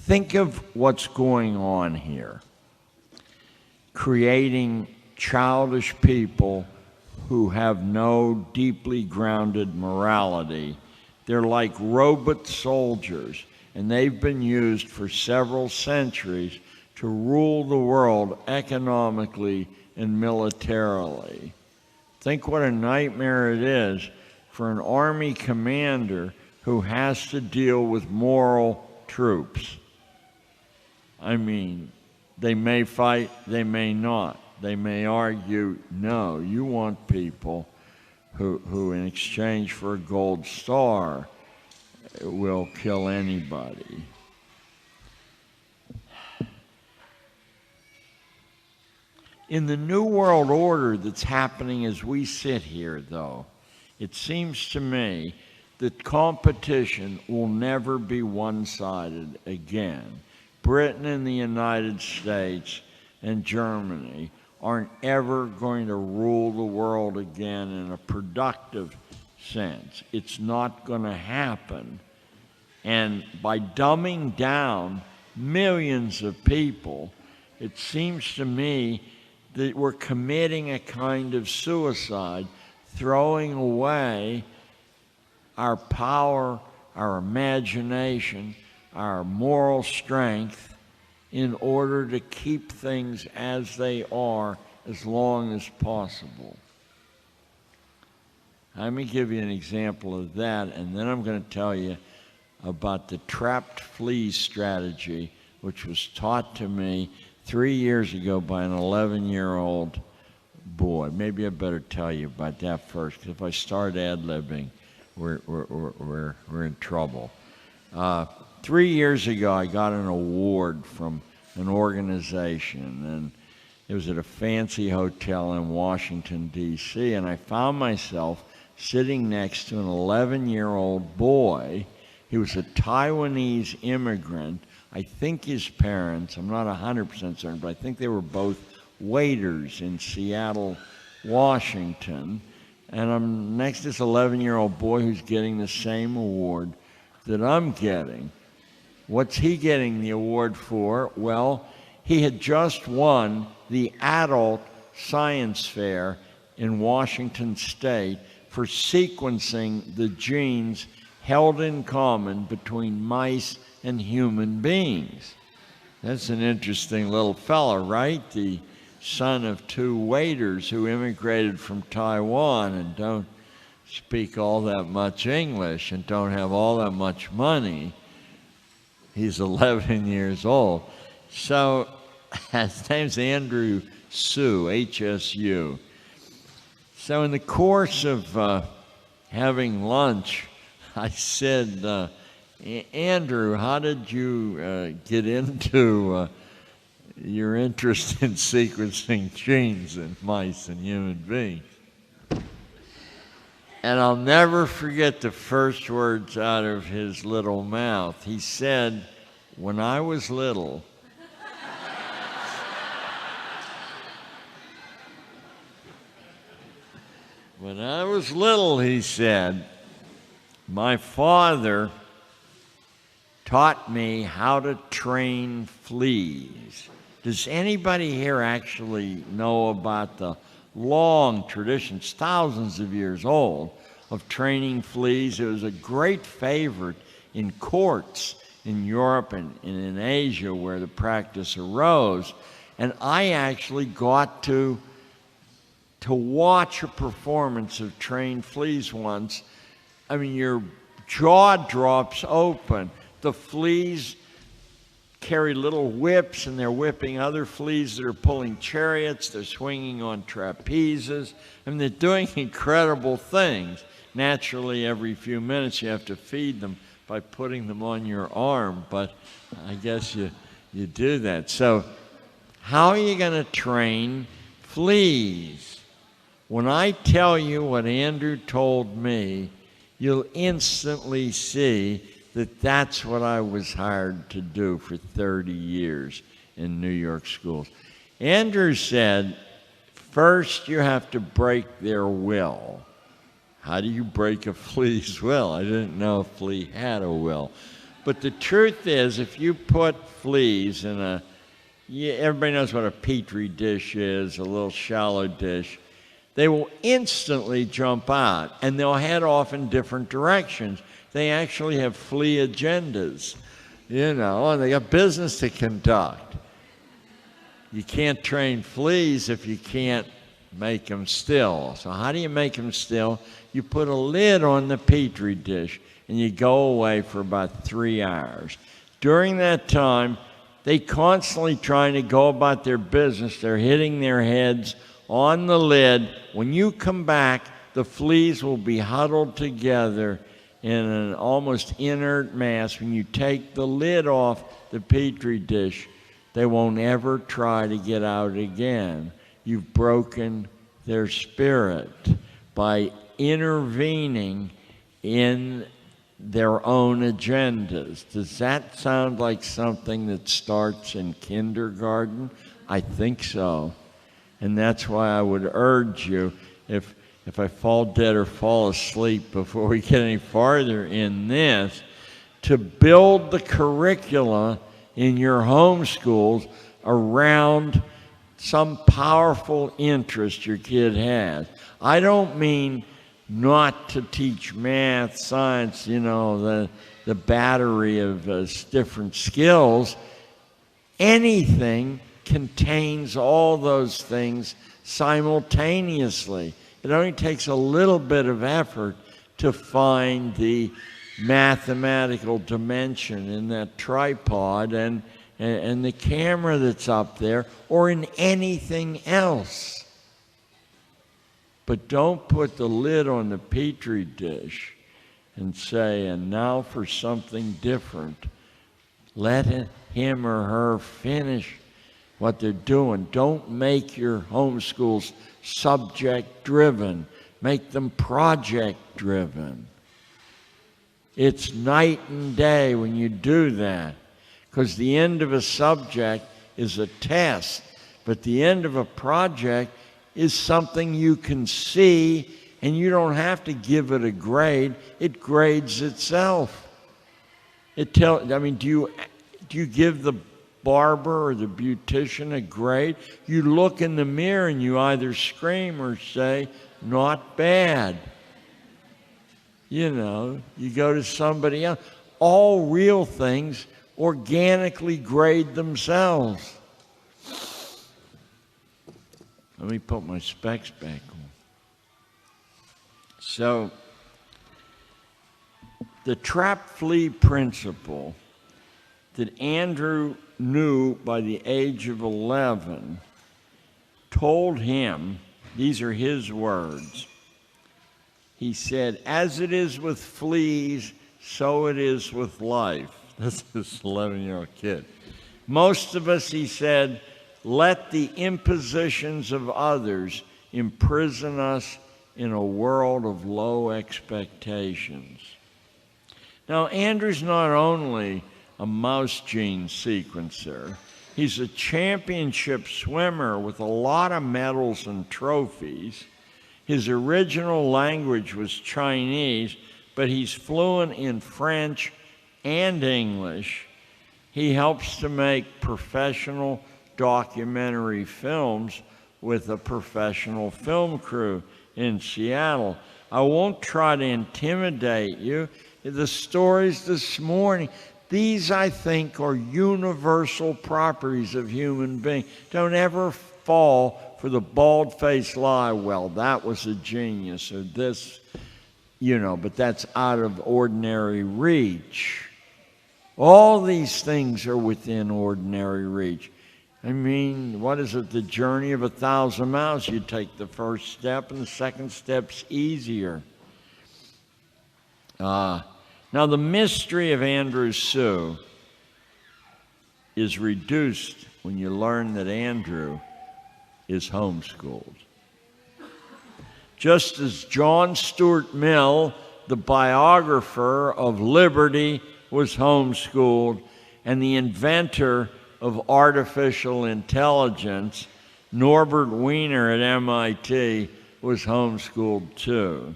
Think of what's going on here. Creating childish people who have no deeply grounded morality. They're like robot soldiers, and they've been used for several centuries to rule the world economically and militarily. Think what a nightmare it is for an army commander who has to deal with moral troops. I mean, they may fight, they may not. They may argue, no, you want people who in exchange for a gold star will kill anybody. In the New World Order that's happening as we sit here, though, it seems to me that competition will never be one-sided again. Britain and the United States and Germany aren't ever going to rule the world again in a productive sense. It's not going to happen. And by dumbing down millions of people, it seems to me that we're committing a kind of suicide, throwing away our power, our imagination, our moral strength in order to keep things as they are as long as possible. Let me give you an example of that, and then I'm going to tell you about the trapped fleas strategy, which was taught to me 3 years ago by an 11-year-old boy. Maybe I better tell you about that first, because if I start ad-libbing, we're in trouble. 3 years ago, I got an award from an organization, and it was at a fancy hotel in Washington, D.C., and I found myself sitting next to an 11-year-old boy. He was a Taiwanese immigrant. I think his parents, I'm not 100% certain, but I think they were both waiters in Seattle, Washington. And I'm next to this 11-year-old boy who's getting the same award that I'm getting. What's he getting the award for? Well, he had just won the adult science fair in Washington State for sequencing the genes held in common between mice and human beings. That's an interesting little fella, right? The son of two waiters who immigrated from Taiwan and don't speak all that much English and don't have all that much money. He's 11 years old. So his name's Andrew Su, H-S-U. So in the course of having lunch, I said, Andrew, how did you get into your interest in sequencing genes in mice and human beings? And I'll never forget the first words out of his little mouth. He said, when I was little, he said, my father taught me how to train fleas. Does anybody here actually know about the long traditions, thousands of years old, of training fleas? It was a great favorite in courts in Europe and in Asia where the practice arose. And I actually got to watch a performance of trained fleas once. I mean, your jaw drops open. The fleas carry little whips, and they're whipping other fleas that are pulling chariots. They're swinging on trapezes. I mean, they're doing incredible things. Naturally, every few minutes you have to feed them by putting them on your arm, but I guess you do that. So how are you going to train fleas? When I tell you what Andrew told me, you'll instantly see that that's what I was hired to do for 30 years in New York schools. Andrew said, first you have to break their will. How do you break a flea's will? I didn't know a flea had a will. But the truth is, if you put fleas in everybody knows what a Petri dish is, a little shallow dish, they will instantly jump out, and they'll head off in different directions. They actually have flea agendas, and they got business to conduct. You can't train fleas if you can't make them still. So how do you make them still? You put a lid on the Petri dish, and you go away for about 3 hours. During that time, they constantly trying to go about their business. They're hitting their heads on the lid. When you come back, the fleas will be huddled together in an almost inert mass. When you take the lid off the Petri dish, they won't ever try to get out again. You've broken their spirit by intervening in their own agendas. Does that sound like something that starts in kindergarten? I think so. And that's why I would urge you, if I fall dead or fall asleep before we get any farther in this, to build the curricula in your homeschools around some powerful interest your kid has. I don't mean not to teach math, science, the battery of different skills. Anything contains all those things simultaneously. It only takes a little bit of effort to find the mathematical dimension in that tripod and the camera that's up there, or in anything else. But don't put the lid on the Petri dish and say, and now for something different. Let him or her finish what they're doing. Don't make your homeschools subject-driven. Make them project-driven. It's night and day when you do that, because the end of a subject is a test, but the end of a project is something you can see, and you don't have to give it a grade. It grades itself. Do you give the barber or the beautician a grade? You look in the mirror and you either scream or say, not bad. You go to somebody else. All real things organically grade themselves. Let me put my specs back on. So, the trap flea principle that Andrew knew by the age of 11 told him, these are his words. He said, as it is with fleas, so it is with life. This is this 11-year-old kid. Most of us, he said, let the impositions of others imprison us in a world of low expectations. Now, Andrew's not only a mouse gene sequencer, he's a championship swimmer with a lot of medals and trophies. His original language was Chinese, but he's fluent in French and English. He helps to make professional documentary films with a professional film crew in Seattle. I won't try to intimidate you. The stories this morning, these, I think, are universal properties of human beings. Don't ever fall for the bald-faced lie, well, that was a genius, or this, but that's out of ordinary reach. All these things are within ordinary reach. What is it? The journey of 1,000 miles. You take the first step, and the second step's easier. Now, the mystery of Andrew Hsu is reduced when you learn that Andrew is homeschooled. Just as John Stuart Mill, the biographer of liberty, was homeschooled, and the inventor of artificial intelligence, Norbert Wiener at MIT, was homeschooled too.